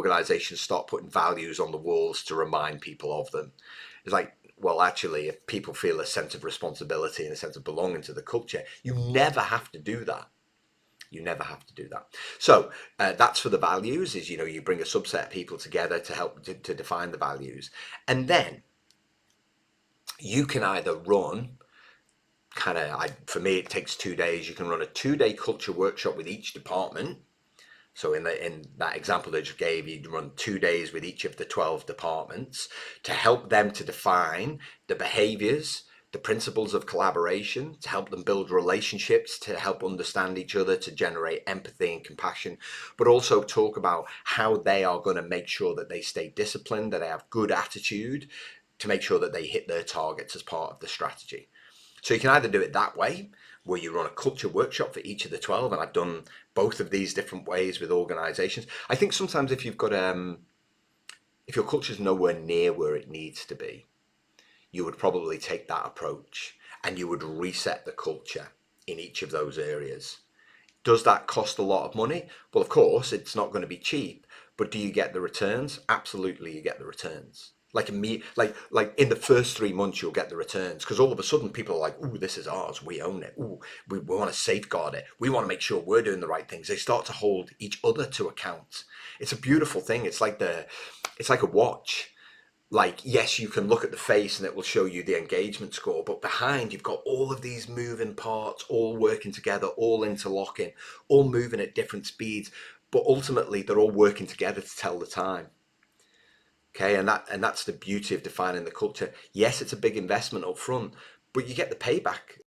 organizations start putting values on the walls to remind people of them. It's like, well, actually, if people feel a sense of responsibility and a sense of belonging to the culture, you never have to do that. You never have to do that. So that's for the values, is, you bring a subset of people together to help to define the values. And then you can either run for me, it takes 2 days. You can run a 2-day culture workshop with each department. So in that example that I just gave, you'd run 2 days with each of the 12 departments to help them to define the behaviors, the principles of collaboration, to help them build relationships, to help understand each other, to generate empathy and compassion, but also talk about how they are going to make sure that they stay disciplined, that they have good attitude, to make sure that they hit their targets as part of the strategy. So you can either do it that way, where you run a culture workshop for each of the 12, and I've done both of these different ways with organizations. I think sometimes if you've got if your culture's nowhere near where it needs to be, you would probably take that approach and you would reset the culture in each of those areas. Does that cost a lot of money? Well, of course, it's not going to be cheap, but do you get the returns? Absolutely, you get the returns. Like in the first 3 months, you'll get the returns, because all of a sudden people are like, "Ooh, this is ours. We own it. Ooh, we want to safeguard it. We want to make sure we're doing the right things." They start to hold each other to account. It's a beautiful thing. It's like a watch. Like, yes, you can look at the face and it will show you the engagement score, but behind you've got all of these moving parts, all working together, all interlocking, all moving at different speeds, but ultimately they're all working together to tell the time. Okay, and that's the beauty of defining the culture. Yes, it's a big investment up front, but you get the payback